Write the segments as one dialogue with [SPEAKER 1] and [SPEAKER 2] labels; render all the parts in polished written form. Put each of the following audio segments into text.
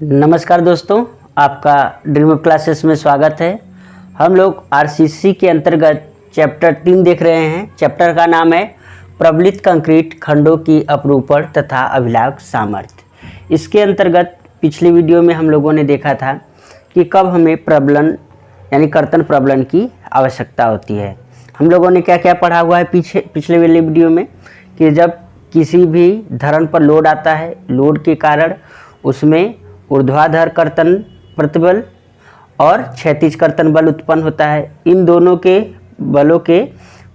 [SPEAKER 1] नमस्कार दोस्तों, आपका ड्रीम ऑफ क्लासेस में स्वागत है। हम लोग आरसीसी के अंतर्गत चैप्टर 3 देख रहे हैं। चैप्टर का नाम है प्रबलित कंक्रीट खंडों की अपरूपण तथा अभिलाग सामर्थ्य। इसके अंतर्गत पिछले वीडियो में हम लोगों ने देखा था कि कब हमें प्रबलन यानी कर्तन प्रबलन की आवश्यकता होती है। हम लोगों ने क्या क्या पढ़ा हुआ है पिछले वाले वीडियो में कि जब किसी भी धरण पर लोड आता है, लोड के कारण उसमें ऊर्ध्वाधर कर्तन प्रतिबल और क्षैतिज कर्तन बल उत्पन्न होता है। इन दोनों के बलों के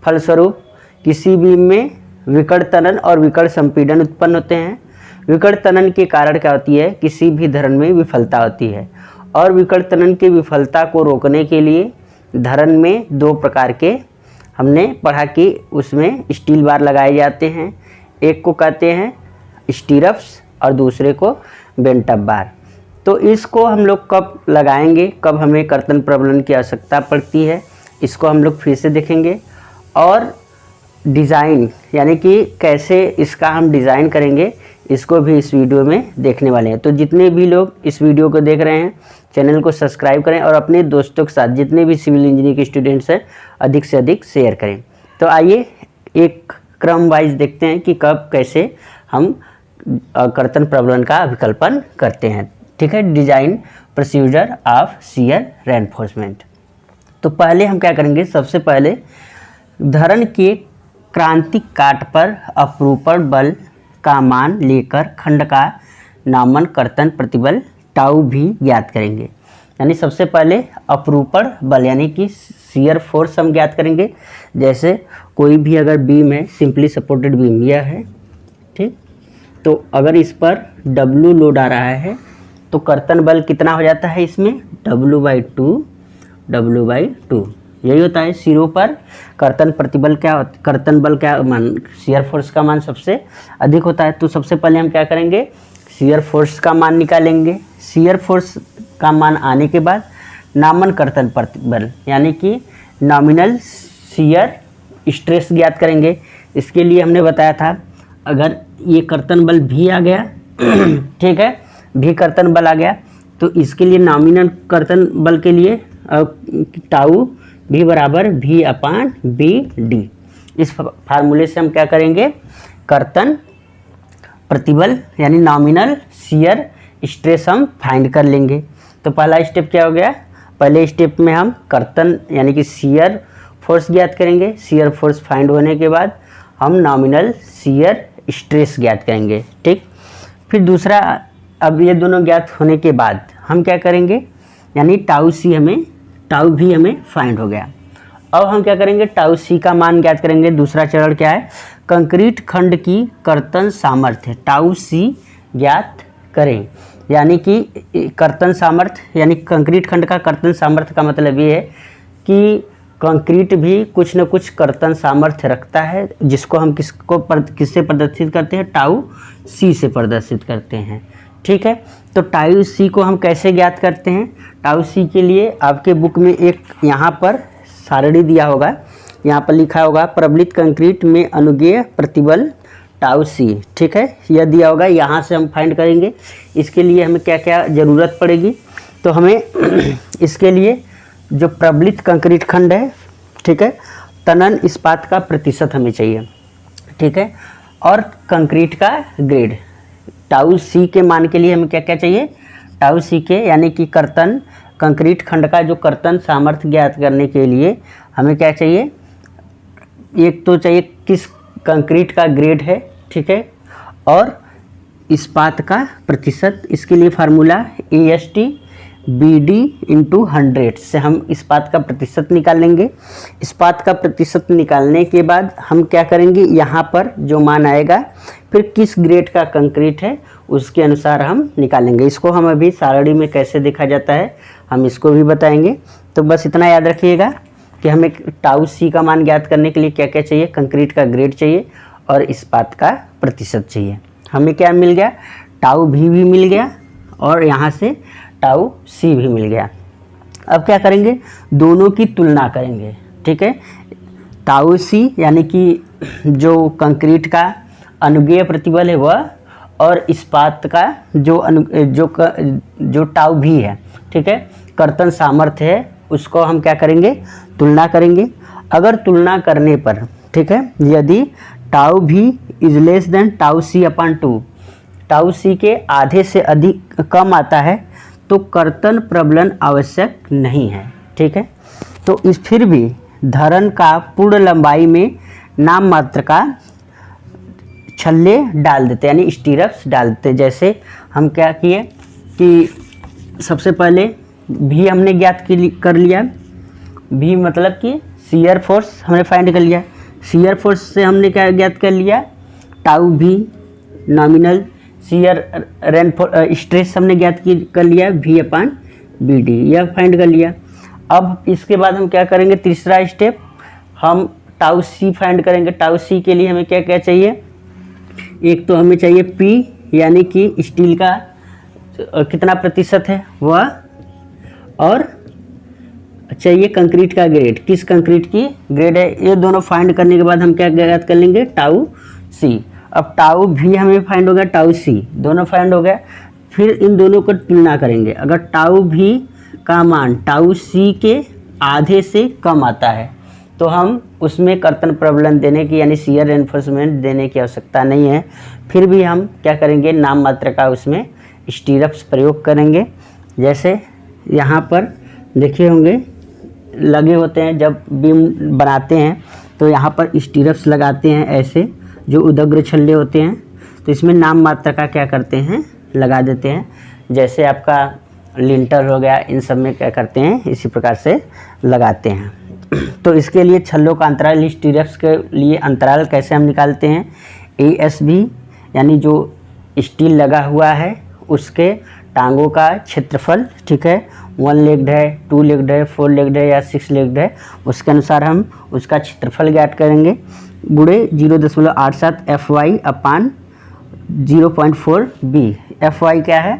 [SPEAKER 1] फलस्वरूप किसी बीम में विकर्ण तनन और विकर्ण संपीड़न उत्पन्न होते हैं। विकर्ण तनन के कारण क्या होती है, किसी भी धरण में विफलता होती है। और विकर्ण तनन की विफलता को रोकने के लिए धरण में दो प्रकार के हमने पढ़ा कि उसमें स्टील बार लगाए जाते हैं। एक को कहते हैं स्टीरप्स और दूसरे को बेंटअप बार। तो इसको हम लोग कब लगाएंगे, कब हमें कर्तन प्रबलन की आवश्यकता पड़ती है, इसको हम लोग फिर से देखेंगे। और डिज़ाइन यानी कि कैसे इसका हम डिज़ाइन करेंगे, इसको भी इस वीडियो में देखने वाले हैं। तो जितने भी लोग इस वीडियो को देख रहे हैं, चैनल को सब्सक्राइब करें और अपने दोस्तों के साथ जितने भी सिविल इंजीनियरिंग के स्टूडेंट्स हैं अधिक से अधिक शेयर करें। तो आइए एक क्रम वाइज देखते हैं कि कब कैसे हम कर्तन प्रबलन का अभिकल्पन करते हैं। ठीक है, design procedure of shear reinforcement. तो पहले हम क्या करेंगे, सबसे पहले धरण के क्रांतिक काट पर अपरूपण बल का मान लेकर खंड का नामन कर्तन प्रतिबल टाउ भी ज्ञात करेंगे। यानी सबसे पहले अपरूपण बल यानी कि शियर फोर्स हम ज्ञात करेंगे। जैसे कोई भी अगर बीम है, सिंपली सपोर्टेड बीम यह है, ठीक, तो अगर इस पर W लोड आ रहा है तो कर्तन बल कितना हो जाता है इसमें, W/2 यही होता है। सिरों पर कर्तन प्रतिबल कर्तन बल क्या मान, शियर फोर्स का मान सबसे अधिक होता है। तो सबसे पहले हम क्या करेंगे, शियर फोर्स का मान निकालेंगे। शियर फोर्स का मान आने के बाद नामन कर्तन प्रतिबल यानी कि नॉमिनल शियर स्ट्रेस ज्ञात करेंगे। इसके लिए हमने बताया था अगर ये कर्तन बल भी आ गया ठीक है, भी कर्तन बल आ गया तो इसके लिए नॉमिनल कर्तन बल के लिए टाउ भी बराबर V/BD। इस फार्मूले से हम क्या करेंगे, कर्तन प्रतिबल यानी नॉमिनल शियर स्ट्रेस हम फाइंड कर लेंगे। तो पहला स्टेप क्या हो गया, पहले स्टेप में हम कर्तन यानी कि शियर फोर्स ज्ञात करेंगे। शियर फोर्स फाइंड होने के बाद हम नॉमिनल शियर स्ट्रेस ज्ञात करेंगे। ठीक, फिर दूसरा, अब ये दोनों ज्ञात होने के बाद हम क्या करेंगे, यानी टाउ भी हमें फाइंड हो गया। अब हम क्या करेंगे, टाउ सी का मान ज्ञात करेंगे। दूसरा चरण क्या है, कंक्रीट खंड की कर्तन सामर्थ्य टाउ सी ज्ञात करें। यानी कि कर्तन सामर्थ्य यानी कंक्रीट खंड का कर्तन सामर्थ्य का मतलब ये है कि कंक्रीट भी कुछ न कुछ कर्तन सामर्थ्य रखता है, जिसको हम किससे प्रदर्शित करते हैं, टाउ सी से प्रदर्शित करते हैं। ठीक है, तो टाउ सी को हम कैसे ज्ञात करते हैं, टाउ सी के लिए आपके बुक में एक यहाँ पर सारणी दिया होगा, यहाँ पर लिखा होगा प्रबलित कंक्रीट में अनुज्ञेय प्रतिबल टाउ सी। ठीक है, यह दिया होगा, यहाँ से हम फाइंड करेंगे। इसके लिए हमें क्या क्या ज़रूरत पड़ेगी, तो हमें इसके लिए जो प्रबलित कंक्रीट खंड है, ठीक है, तनन इस्पात का प्रतिशत हमें चाहिए। ठीक है, और कंक्रीट का ग्रेड टाउ सी के मान के लिए हमें क्या क्या चाहिए, टाउ सी के यानी कि कर्तन कंक्रीट खंड का जो कर्तन सामर्थ्य ज्ञात करने के लिए हमें क्या चाहिए, एक तो चाहिए किस कंक्रीट का ग्रेड है, ठीक है, और इस्पात का प्रतिशत। इसके लिए फार्मूला AST/BD/100 से हम इस्पात का प्रतिशत निकाल लेंगे। इस्पात का प्रतिशत निकालने के बाद हम क्या करेंगे, यहाँ पर जो मान आएगा फिर किस ग्रेड का कंक्रीट है उसके अनुसार हम निकालेंगे। इसको हम अभी सारणी में कैसे देखा जाता है हम इसको भी बताएंगे। तो बस इतना याद रखिएगा कि हमें टाउ सी का मान ज्ञात करने के लिए क्या क्या चाहिए, कंक्रीट का ग्रेड चाहिए और इस्पात का प्रतिशत चाहिए। हमें क्या मिल गया, टाउ भी मिल गया और यहाँ से टाउ सी भी मिल गया। अब क्या करेंगे, दोनों की तुलना करेंगे। ठीक है, टाउ सी यानी कि जो कंक्रीट का अनुज्ञेय प्रतिबल है वह, और इस्पात का जो टाउ भी है, ठीक है, कर्तन सामर्थ्य है, उसको हम क्या करेंगे, तुलना करेंगे। अगर तुलना करने पर, ठीक है, यदि टाउ भी is less than tau c upon 2, tau c के आधे से अधिक कम आता है तो कर्तन प्रबलन आवश्यक नहीं है, ठीक है। तो इस फिर भी धरन का पूर्ण लंबाई में नाम मात्र का छल्ले डाल देते, यानी स्टीरप्स डाल देते। जैसे हम क्या किए कि सबसे पहले भी हमने ज्ञात कर लिया, भी मतलब कि शियर फोर्स हमने फाइंड कर लिया। शियर फोर्स से हमने क्या ज्ञात कर लिया, टाउ भी नॉमिनल, शियर स्ट्रेस हमने ज्ञात कर लिया भी अपॉन बी डी, यह फाइंड कर लिया। अब इसके बाद हम क्या करेंगे, तीसरा स्टेप हम टाउ सी फाइंड करेंगे। टाउ सी के लिए हमें क्या क्या चाहिए, एक तो हमें चाहिए पी, यानी कि स्टील का कितना प्रतिशत है वह, और चाहिए कंक्रीट का ग्रेड, किस कंक्रीट की ग्रेड है। ये दोनों फाइंड करने के बाद हम क्या ज्ञात कर लेंगे, टाउ सी। अब टाउ भी हमें फाइंड हो गया, टाउ सी दोनों फाइंड हो गया। फिर इन दोनों को तुलना करेंगे। अगर टाउ भी का मान टाउ सी के आधे से कम आता है तो हम उसमें कर्तन प्रबलन देने की, यानी शियर रेनफोर्समेंट देने की आवश्यकता नहीं है। फिर भी हम क्या करेंगे, नाम मात्र का उसमें स्टीरप्स प्रयोग करेंगे। जैसे यहाँ पर देखे होंगे लगे होते हैं, जब बीम बनाते हैं तो यहाँ पर स्टीरप्स लगाते हैं, ऐसे जो उदग्र छल्ले होते हैं, तो इसमें नाम मात्र का क्या करते हैं, लगा देते हैं। जैसे आपका लिंटर हो गया, इन सब में क्या करते हैं, इसी प्रकार से लगाते हैं। तो इसके लिए छल्लों का अंतराल, स्टीरप्स के लिए अंतराल कैसे हम निकालते हैं, ASB, यानी जो स्टील लगा हुआ है उसके टांगों का क्षेत्रफल, ठीक है, 1 लेग्ड है, 2 लेग्ड है, 4 लेग्ड है या 6 लेग्ड है, उसके अनुसार हम उसका क्षेत्रफल ज्ञात करेंगे, गुणे 0.87 FY अपान 0.4 B। FY क्या है,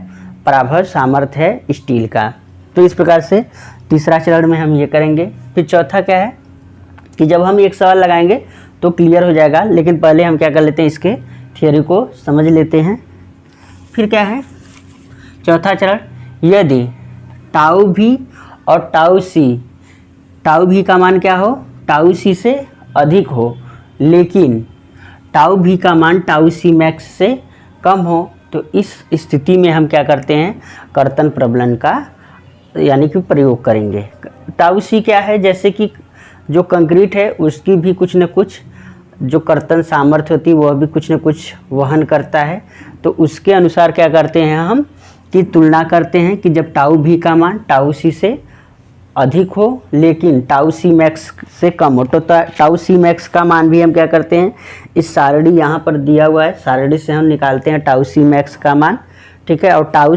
[SPEAKER 1] पराभव सामर्थ्य है स्टील का। तो इस प्रकार से तीसरा चरण में हम ये करेंगे। फिर चौथा क्या है कि जब हम एक सवाल लगाएंगे तो क्लियर हो जाएगा, लेकिन पहले हम क्या कर लेते हैं, इसके थियोरी को समझ लेते हैं। फिर क्या है चौथा चरण, यदि टाउ भी और टाउ सी, टाउ भी का मान क्या हो, टाउ सी से अधिक हो, लेकिन टाउ भी का मान टाउ सी मैक्स से कम हो, तो इस स्थिति में हम क्या करते हैं, कर्तन प्रबलन का यानी कि प्रयोग करेंगे। टाउ सी क्या है, जैसे कि जो कंक्रीट है उसकी भी कुछ न कुछ जो कर्तन सामर्थ्य होती है वह भी कुछ न कुछ वहन करता है। तो उसके अनुसार क्या करते हैं हम कि तुलना करते हैं कि जब टाउ भी का मान टाउ सी से अधिक हो लेकिन टाउ सी मैक्स से कम हो, तो टाउ सी मैक्स का मान भी हम क्या करते हैं, इस सारणी यहाँ पर दिया हुआ है, सारणी से हम निकालते हैं टाउ सी मैक्स का मान, ठीक है। और टाउ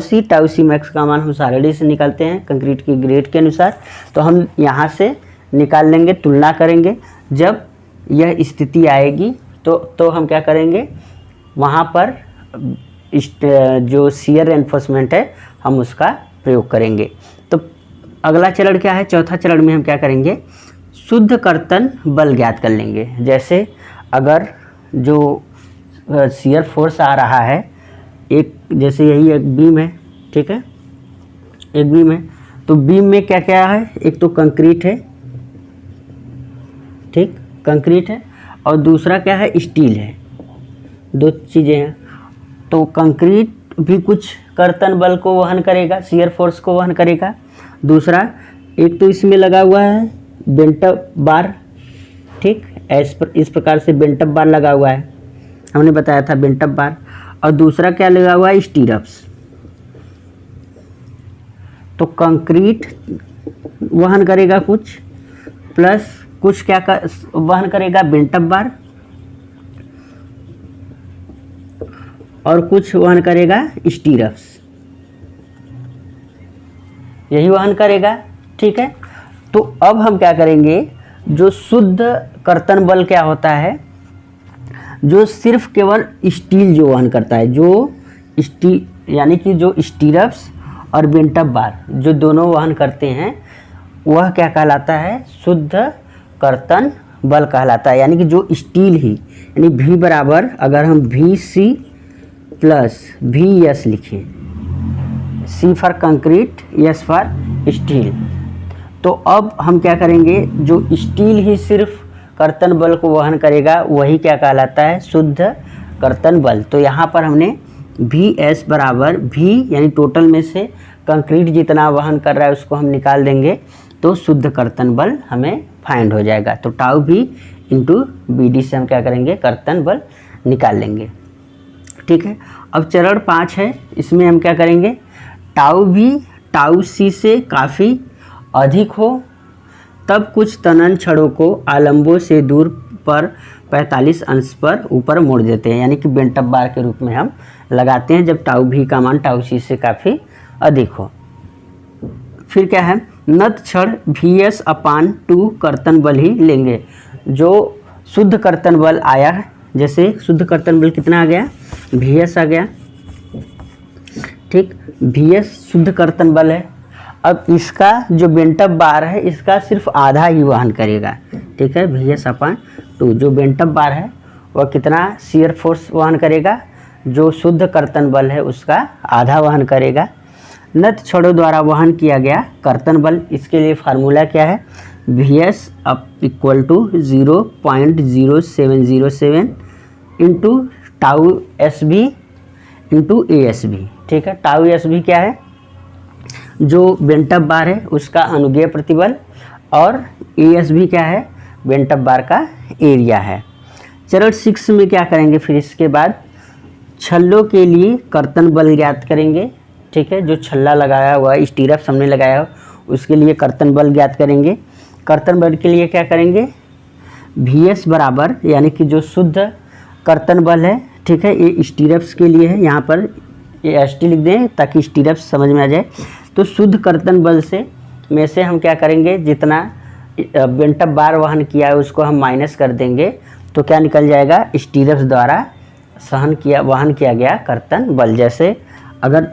[SPEAKER 1] सी मैक्स का मान हम सारणी से निकालते हैं कंक्रीट की ग्रेड के अनुसार। तो हम यहाँ से निकाल लेंगे, तुलना करेंगे। जब यह स्थिति आएगी तो हम क्या करेंगे, वहाँ पर जो शियर एनफोर्समेंट है हम उसका प्रयोग करेंगे। तो अगला चरण क्या है, चौथा चरण में हम क्या करेंगे, शुद्ध कर्तन बल ज्ञात कर लेंगे। जैसे अगर जो शियर फोर्स आ रहा है, एक जैसे यही एक बीम है, ठीक है, एक बीम है, तो बीम में क्या क्या है, एक तो कंक्रीट है, ठीक, कंक्रीट है, और दूसरा क्या है, स्टील है, दो चीज़ें हैं। तो कंक्रीट भी कुछ कर्तन बल को वहन करेगा, शियर फोर्स को वहन करेगा। दूसरा एक तो इसमें लगा हुआ है बेंटअप बार, ठीक, इस प्रकार से बेंटअप बार लगा हुआ है, हमने बताया था बेंटअप बार। और दूसरा क्या लगा हुआ है, स्टीरप्स। तो कंक्रीट वहन करेगा कुछ, प्लस कुछ क्या वहन करेगा, बेंटअप बार, और कुछ वहन करेगा स्टीरप्स, यही वहन करेगा, ठीक है। तो अब हम क्या करेंगे, जो शुद्ध कर्तन बल क्या होता है, जो सिर्फ केवल स्टील जो वहन करता है, जो स्टील यानी कि जो स्टीरप्स और बेंटअप बार जो दोनों वहन करते हैं, वह क्या कहलाता है, शुद्ध कर्तन बल कहलाता है। यानी कि जो स्टील ही, यानी भी बराबर, अगर हम भी सी प्लस वी एस लिखें, C for concrete, S for steel. तो अब हम क्या करेंगे, जो स्टील ही सिर्फ कर्तन बल को वहन करेगा वही क्या कहलाता है, शुद्ध कर्तन बल। तो यहाँ पर हमने वी एस बराबर वी यानी टोटल में से कंक्रीट जितना वहन कर रहा है उसको हम निकाल देंगे तो शुद्ध कर्तन बल हमें फाइंड हो जाएगा। तो tau V into B D से हम क्या करेंगे, कर्तन बल निकाल लेंगे। ठीक है, अब चरण 5 है, इसमें हम क्या करेंगे, टाउ वी टाउ सी से काफ़ी अधिक हो तब कुछ तनन छड़ों को आलंबों से दूर पर 45 अंश पर ऊपर मोड़ देते हैं, यानी कि बेंटअप बार के रूप में हम लगाते हैं जब टाउ भी का मान टाउ सी से काफ़ी अधिक हो। फिर क्या है, नत छड़ वी एस अपान 2 कर्तन बल ही लेंगे। जो शुद्ध कर्तन बल आया है, जैसे शुद्ध कर्तन बल कितना आ गया, वी एस आ गया। ठीक, वी एस शुद्ध कर्तन बल है। अब इसका जो बेंटअप बार है इसका सिर्फ आधा ही वहन करेगा। ठीक है, वी एस अपान 2 जो बेंटअप बार है वह कितना शियर फोर्स वहन करेगा, जो शुद्ध कर्तन बल है उसका आधा वहन करेगा। नत छड़ों द्वारा वहन किया गया कर्तन बल, इसके लिए फार्मूला क्या है, V S up equal to 0.0707 into tau S B into A S B. ठीक है, टाउ एस बी क्या है, जो बेंटअप बार है उसका अनुज्ञेय प्रतिबल, और ए एस बी क्या है, बेंटअप बार का एरिया है। चरण 6 में क्या करेंगे, फिर इसके बाद छल्लों के लिए कर्तन बल ज्ञात करेंगे। ठीक है, जो छल्ला लगाया हुआ है, स्टीरअप्स हमने लगाया हो उसके लिए कर्तन बल ज्ञात करेंगे। कर्तन बल के लिए क्या करेंगे, वी एस बराबर यानी कि जो शुद्ध कर्तन बल है, ठीक है, ये स्टीरअप्स के लिए है, यहाँ पर ये एस टी लिख दें ताकि स्टीरअप्स समझ में आ जाए। तो शुद्ध कर्तन बल से में से हम क्या करेंगे, जितना बेंटअप बार वहन किया है उसको हम माइनस कर देंगे तो क्या निकल जाएगा, स्टीरअप्स द्वारा वहन किया गया कर्तन बल। जैसे अगर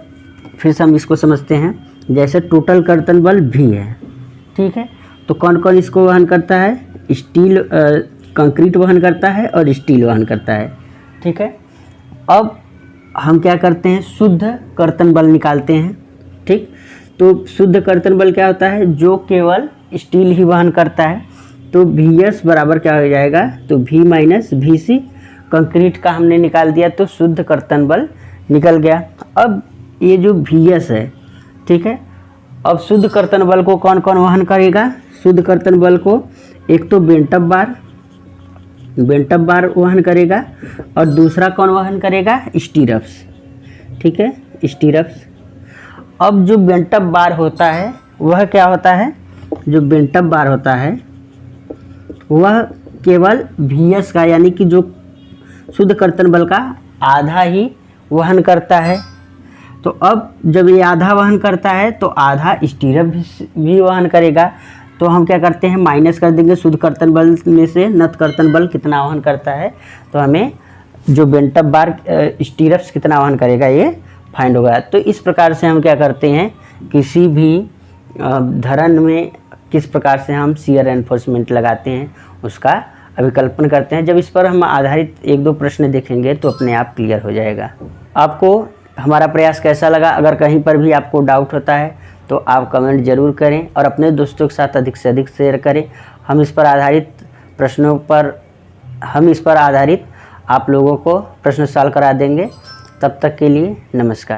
[SPEAKER 1] फिर से हम इसको समझते हैं, जैसे टोटल कर्तन बल भी है। ठीक है, तो कौन कौन इसको वहन करता है, स्टील कंक्रीट वहन करता है और स्टील वहन करता है। ठीक है, अब हम क्या करते हैं, शुद्ध कर्तन बल निकालते हैं। ठीक, तो शुद्ध कर्तन बल क्या होता है, जो केवल स्टील ही वहन करता है। तो वी एस बराबर क्या हो जाएगा, तो V minus V C, concrete का हमने निकाल दिया तो शुद्ध कर्तन बल निकल गया। अब ये जो वी एस है, ठीक है, अब शुद्ध कर्तन बल को कौन कौन वहन करेगा, शुद्ध कर्तन बल को एक तो बेंटअप बार वहन करेगा और दूसरा कौन वहन करेगा, स्टीरअप्स। ठीक है, स्टीरअप्स। अब जो बेंटअप बार होता है वह क्या होता है, जो बेंटअप बार होता है वह केवल वी एस का यानी कि जो शुद्ध कर्तन बल का आधा ही वहन करता है। तो अब जब ये आधा वहन करता है तो आधा स्टीरअप भी वहन करेगा। तो हम क्या करते हैं, माइनस कर देंगे शुद्ध कर्तन बल में से नत कर्तन बल कितना वहन करता है, तो हमें जो बेंटअप बार स्टीरअप्स कितना वहन करेगा ये फाइंड होगा। तो इस प्रकार से हम क्या करते हैं, किसी भी धरन में किस प्रकार से हम शियर एनफोर्समेंट लगाते हैं उसका अभिकल्पन करते हैं। जब इस पर हम आधारित 1-2 प्रश्न देखेंगे तो अपने आप क्लियर हो जाएगा। आपको हमारा प्रयास कैसा लगा, अगर कहीं पर भी आपको डाउट होता है तो आप कमेंट ज़रूर करें और अपने दोस्तों के साथ अधिक से अधिक शेयर करें। हम इस पर आधारित आप लोगों को प्रश्न सॉल्व करा देंगे। तब तक के लिए नमस्कार।